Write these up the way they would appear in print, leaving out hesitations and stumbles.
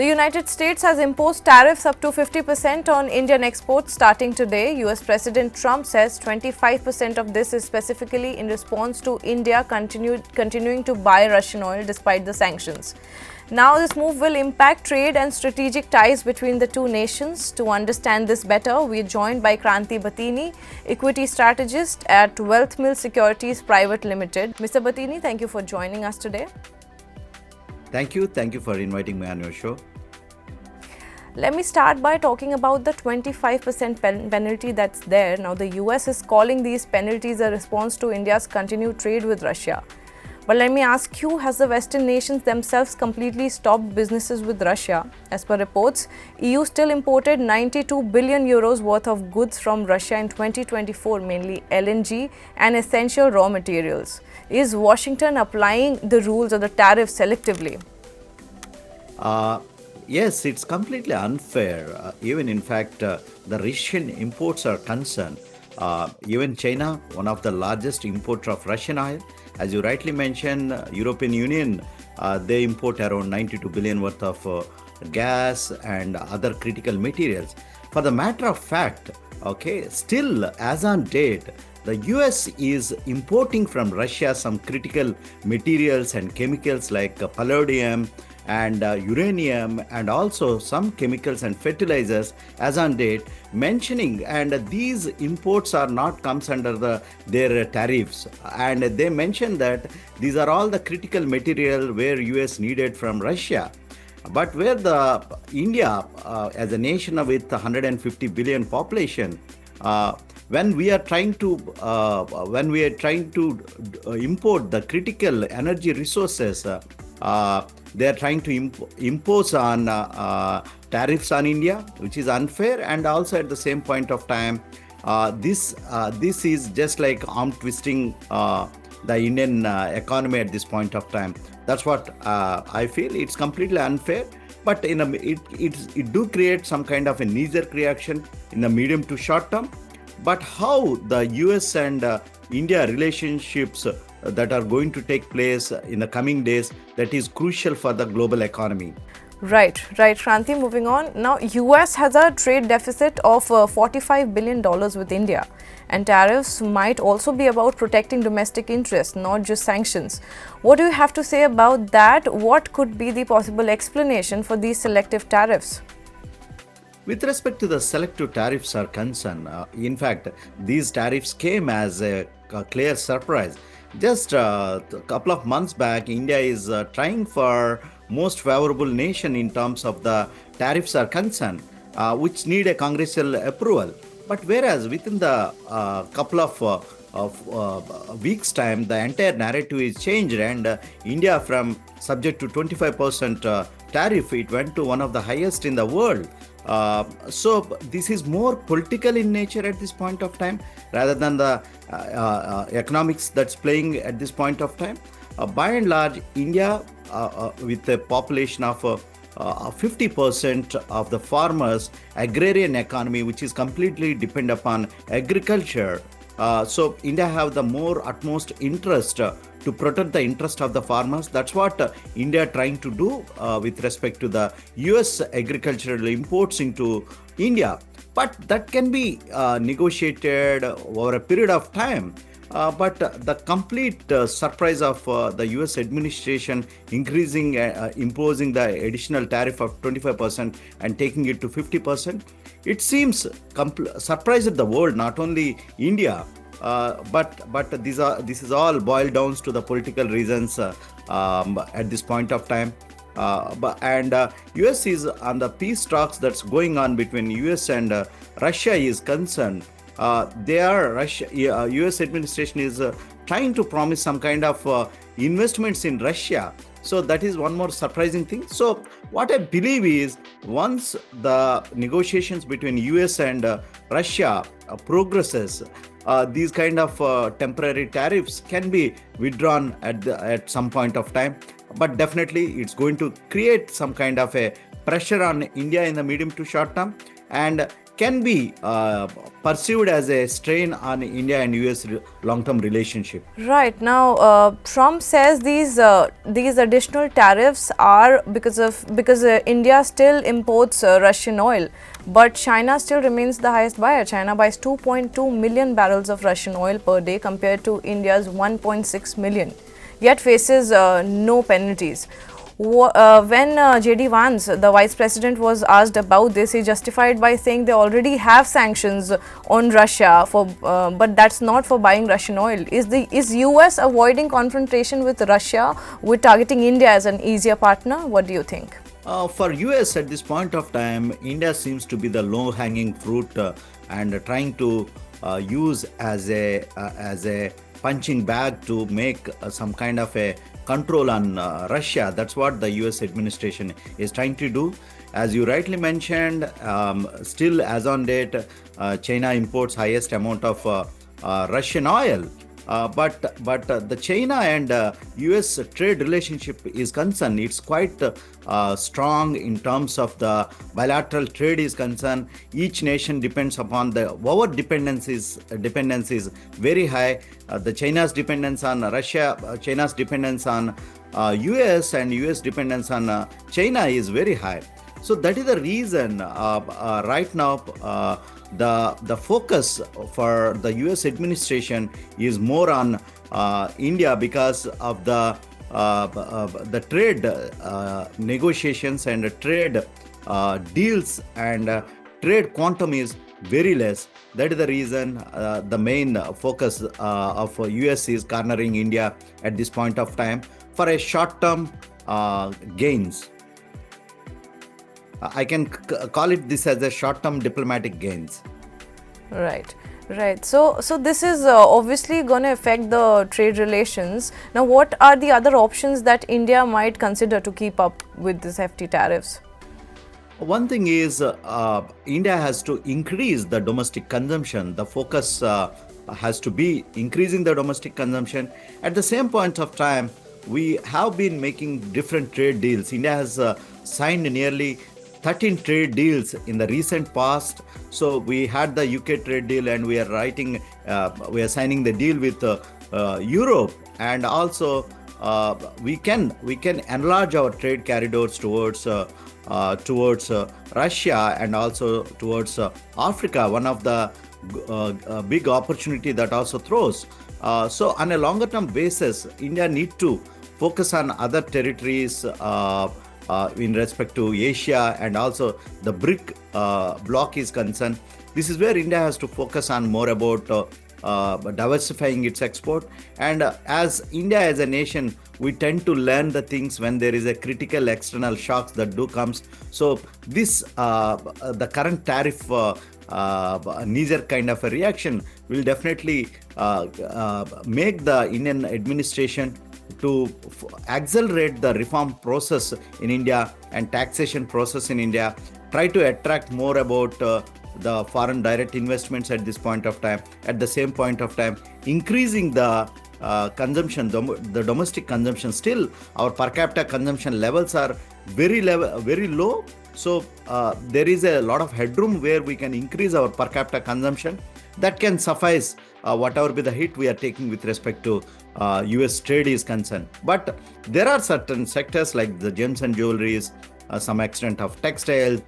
The United States has imposed tariffs up to 50% on Indian exports starting today. US President Trump says 25% of this is specifically in response to India continuing to buy Russian oil despite the sanctions. Now, this move will impact trade and strategic ties between the two nations. To understand this better, we are joined by Kranthi Bathini, equity strategist at WealthMills Securities Private Limited. Mr. Bathini, thank you for joining us today. Thank you. Thank you for inviting me on your show. Let me start by talking about the 25% penalty that's there. Now, the US is calling these penalties a response to India's continued trade with Russia. But let me ask you, has the Western nations themselves completely stopped businesses with Russia? As per reports, EU still imported 92 billion euros worth of goods from Russia in 2024, mainly LNG and essential raw materials. Is Washington applying the rules or the tariffs selectively? Yes, it's completely unfair. Even in fact, the Russian imports are concerned. Even China, one of the largest importer of Russian oil, as you rightly mentioned, European Union, they import around 92 billion worth of gas and other critical materials. For the matter of fact, still as on date, the US is importing from Russia some critical materials and chemicals like palladium and uranium, and also some chemicals and fertilizers as on date, mentioning, and these imports are not comes under their tariffs, and they mention that these are all the critical material where US needed from Russia. But where the India as a nation with 150 billion population, when we are trying to import the critical energy resources, they are trying to impose on tariffs on India, which is unfair, and also at the same point of time, this is just like arm twisting the Indian economy at this point of time. That's what I feel. It's completely unfair, but it do create some kind of a knee-jerk reaction in the medium to short term. But how the US and India relationships that are going to take place in the coming days, that is crucial for the global economy. Right, Kranthi, moving on. Now, US has a trade deficit of $45 billion with India, and tariffs might also be about protecting domestic interests, not just sanctions. What do you have to say about that? What could be the possible explanation for these selective tariffs? With respect to the selective tariffs are concerned, in fact, these tariffs came as a clear surprise. Just a couple of months back, India is trying for most favorable nation in terms of the tariffs are concerned, which need a congressional approval. But whereas within the couple of weeks time, the entire narrative is changed, and India from subject to 25% tariff, it went to one of the highest in the world. So this is more political in nature at this point of time rather than the economics that's playing at this point of time. By and large, India with a population of 50% of the farmers, agrarian economy, which is completely dependent upon agriculture. So India have the more utmost interest to protect the interest of the farmers. That's what India trying to do with respect to the US agricultural imports into India. But that can be negotiated over a period of time. But the complete surprise of the US administration imposing the additional tariff of 25% and taking it to 50%, it seems surprised the world, not only India. But this is all boiled down to the political reasons at this point of time. US is on the peace talks that's going on between US and Russia is concerned. US administration is trying to promise some kind of investments in Russia. So that is one more surprising thing. So what I believe is, once the negotiations between US and Russia progresses, these kind of temporary tariffs can be withdrawn at some point of time. But definitely it's going to create some kind of a pressure on India in the medium to short term, and can be perceived as a strain on India and US long-term relationship. Right now, Trump says these additional tariffs are because India still imports Russian oil, but China still remains the highest buyer. China buys 2.2 million barrels of Russian oil per day compared to India's 1.6 million, yet faces no penalties. When J.D. Vance, the vice president, was asked about this, he justified by saying they already have sanctions on Russia, but that's not for buying Russian oil. Is US avoiding confrontation with Russia with targeting India as an easier partner? What do you think? For US at this point of time, India seems to be the low-hanging fruit and trying to use as a punching bag to make some kind of a control on Russia. That's what the US administration is trying to do. As you rightly mentioned, still as on date, China imports highest amount of Russian oil. But the China and US trade relationship is concerned, it's quite strong in terms of the bilateral trade is concerned. Each nation depends upon our dependence is very high. The China's dependence on Russia, China's dependence on US, and US dependence on China is very high. So that is the reason right now the focus for the US administration is more on India because of the trade negotiations and trade deals, and trade quantum is very less. That is the reason the main focus of US is cornering India at this point of time for a short-term gains. I can call it this as a short-term diplomatic gains. Right. So this is obviously going to affect the trade relations. Now, what are the other options that India might consider to keep up with these hefty tariffs? One thing is India has to increase the domestic consumption. The focus has to be increasing the domestic consumption. At the same point of time, we have been making different trade deals. India has signed nearly 13 trade deals in the recent past. So we had the UK trade deal, and we are signing the deal with Europe, and also we can enlarge our trade corridors towards Russia and also towards Africa. One of the big opportunity that also throws. So on a longer term basis, India need to focus on other territories in respect to Asia, and also the BRIC bloc is concerned. This is where India has to focus on more about diversifying its export. And as India as a nation, we tend to learn the things when there is a critical external shocks that do comes. So this the current tariff knee-jerk kind of a reaction will definitely make the Indian administration to accelerate the reform process in India and taxation process in India, try to attract more about the foreign direct investments at this point of time. At the same point of time, increasing the consumption, the domestic consumption. Still, our per capita consumption levels are very low. So there is a lot of headroom where we can increase our per capita consumption. That can suffice whatever be the hit we are taking with respect to US trade is concerned. But there are certain sectors like the gems and jewelries, some extent of textiles.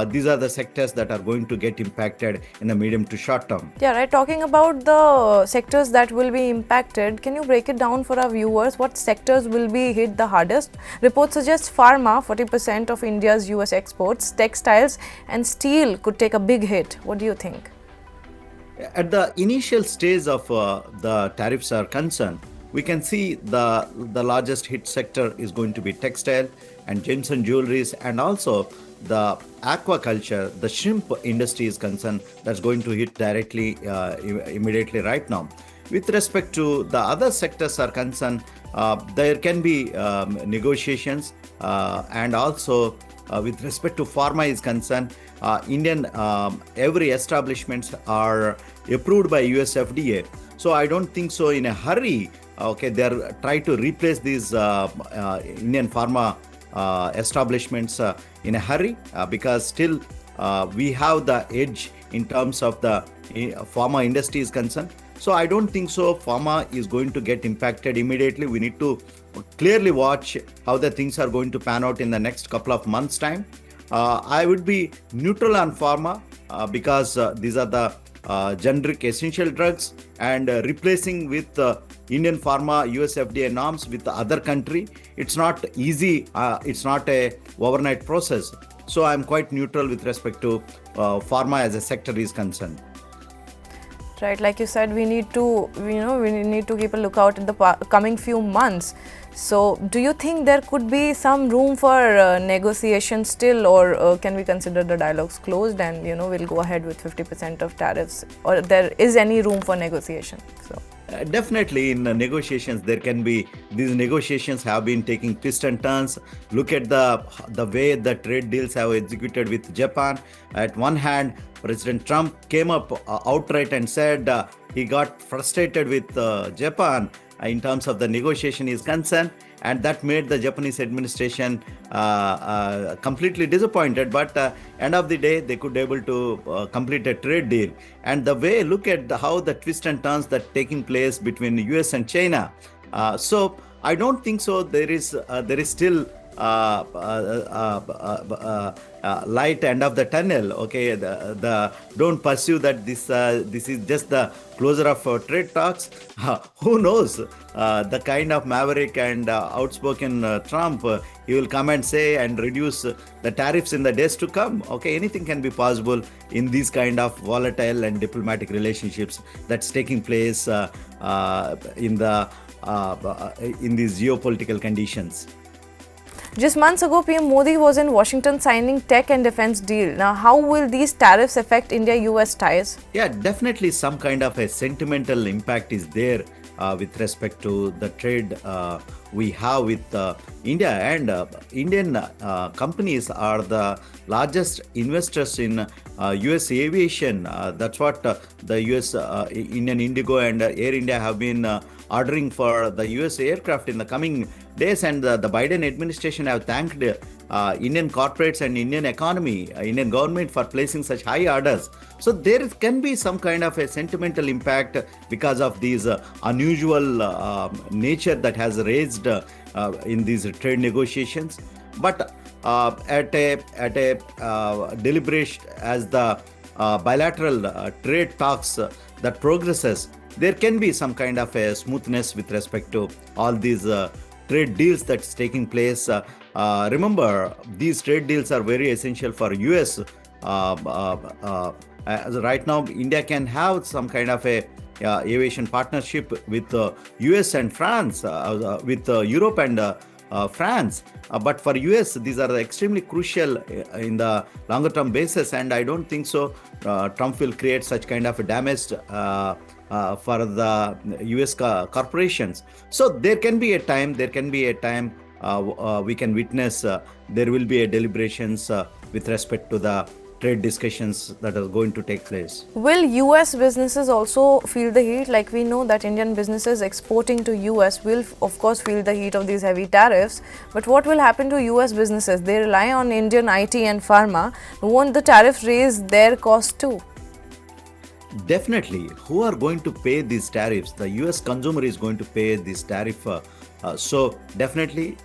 These are the sectors that are going to get impacted in the medium to short term. Yeah, right. Talking about the sectors that will be impacted, can you break it down for our viewers? What sectors will be hit the hardest? Reports suggest pharma, 40% of India's US exports, textiles and steel could take a big hit. What do you think? At the initial stage of the tariffs are concerned, we can see the largest hit sector is going to be textile and gems and jewelries, and also the aquaculture, the shrimp industry is concerned. That's going to hit directly immediately right now. With respect to the other sectors are concerned, there can be negotiations, and also with respect to pharma is concerned, Indian every establishments are approved by US FDA. So I don't think so in a hurry. Okay, they are trying to replace these Indian pharma establishments in a hurry because still we have the edge in terms of the pharma industry is concerned. So I don't think so pharma is going to get impacted immediately. We need to clearly watch how the things are going to pan out in the next couple of months' time. I would be neutral on pharma because these are the generic essential drugs, and replacing with Indian pharma US FDA norms with the other country, it's not easy. It's not a overnight process. So I'm quite neutral with respect to pharma as a sector is concerned. Right, like you said, we need to keep a lookout in the coming few months. So do you think there could be some room for negotiation still, or can we consider the dialogues closed and we'll go ahead with 50% of tariffs, or there is any room for negotiation? So definitely in negotiations there can be, these negotiations have been taking twists and turns. Look at the way the trade deals have executed with Japan. At one hand, President Trump came up outright and said he got frustrated with Japan in terms of the negotiation is concerned, and that made the Japanese administration completely disappointed. But end of the day, they could able to complete a trade deal. And the way, look at how the twists and turns that taking place between US and China. So I don't think so. There is still light end of the tunnel. Okay, the don't pursue that this is just the closure of trade talks. Who knows, the kind of maverick and outspoken Trump, he will come and say and reduce the tariffs in the days to come. Okay, anything can be possible in these kind of volatile and diplomatic relationships that's taking place in these geopolitical conditions. Just months ago, PM Modi was in Washington signing tech and defense deal. Now, how will these tariffs affect India-US ties? Yeah, definitely some kind of a sentimental impact is there with respect to the trade we have with India, and Indian companies are the largest investors in US aviation. That's what the US Indian Indigo and Air India have been ordering for the US aircraft in the coming days, and the Biden administration have thanked Indian corporates and Indian economy, Indian government for placing such high orders. So there can be some kind of a sentimental impact because of these unusual nature that has raised in these trade negotiations. But at a deliberation as the bilateral trade talks that progresses, there can be some kind of a smoothness with respect to all these trade deals that's taking place. Remember, these trade deals are very essential for US. Right now, India can have some kind of a aviation partnership with US and France, with Europe and France. But for US, these are extremely crucial in the longer term basis, and I don't think so Trump will create such kind of a damage for the US corporations. So there can be a time we can witness there will be a deliberations with respect to the trade discussions that are going to take place. Will US businesses also feel the heat? Like we know that Indian businesses exporting to US will of course feel the heat of these heavy tariffs, but what will happen to US businesses? They rely on Indian IT and pharma. Won't the tariffs raise their cost too? Definitely. Who are going to pay these tariffs? The US consumer is going to pay this tariff. So definitely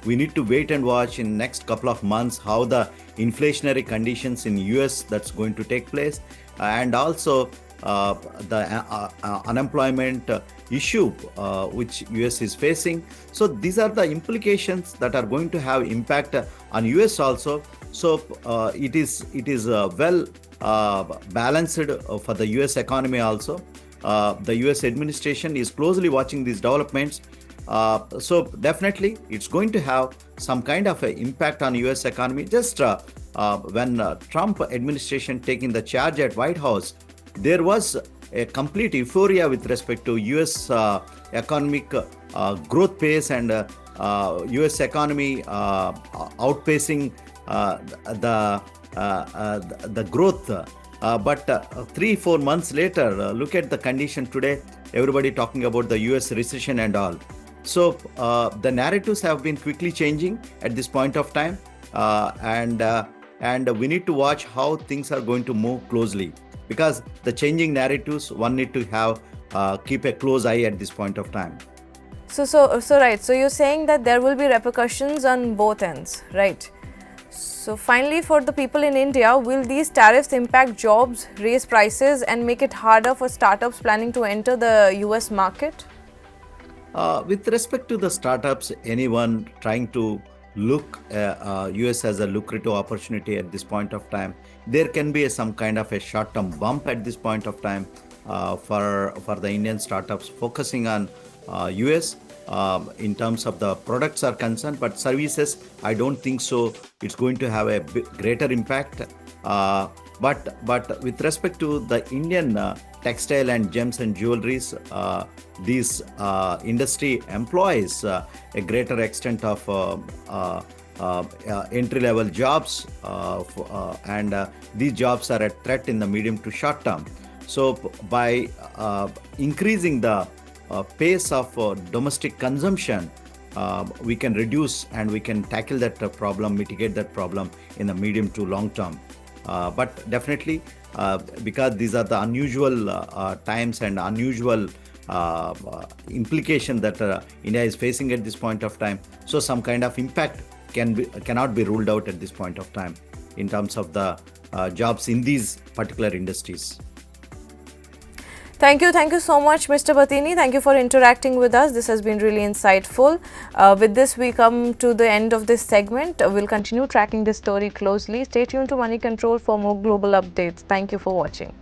we need to wait and watch in next couple of months how the inflationary conditions in US that's going to take place, and also the unemployment issue which US is facing. So these are the implications that are going to have impact on US also. So it is well balanced for the US economy also. The US administration is closely watching these developments. So definitely it's going to have some kind of an impact on US economy. Just when Trump administration taking the charge at White House, there was a complete euphoria with respect to US economic growth pace, and US economy outpacing the growth. But 3-4 months later, look at the condition today. Everybody talking about the US recession and all. So the narratives have been quickly changing at this point of time, and and we need to watch how things are going to move closely, because the changing narratives one need to have keep a close eye at this point of time. So right. So you're saying that there will be repercussions on both ends, right? So finally, for the people in India, will these tariffs impact jobs, raise prices, and make it harder for startups planning to enter the US market? With respect to the startups, anyone trying to look US as a lucrative opportunity at this point of time, there can be some kind of a short-term bump at this point of time for the Indian startups focusing on US in terms of the products are concerned, but services, I don't think so. It's going to have a greater impact. But with respect to the Indian textile and gems and jewelries, these industry employs a greater extent of entry level jobs, and these jobs are a threat in the medium to short term. So by increasing the pace of domestic consumption, we can reduce and we can tackle that problem, mitigate that problem in the medium to long term. But definitely, because these are the unusual times and unusual implication that India is facing at this point of time, so some kind of impact cannot be ruled out at this point of time in terms of the jobs in these particular industries. Thank you so much, Mr. Bathini. Thank you for interacting with us. This has been really insightful. With this, we come to the end of this segment. We'll continue tracking this story closely. Stay tuned to Money Control for more global updates. Thank you for watching.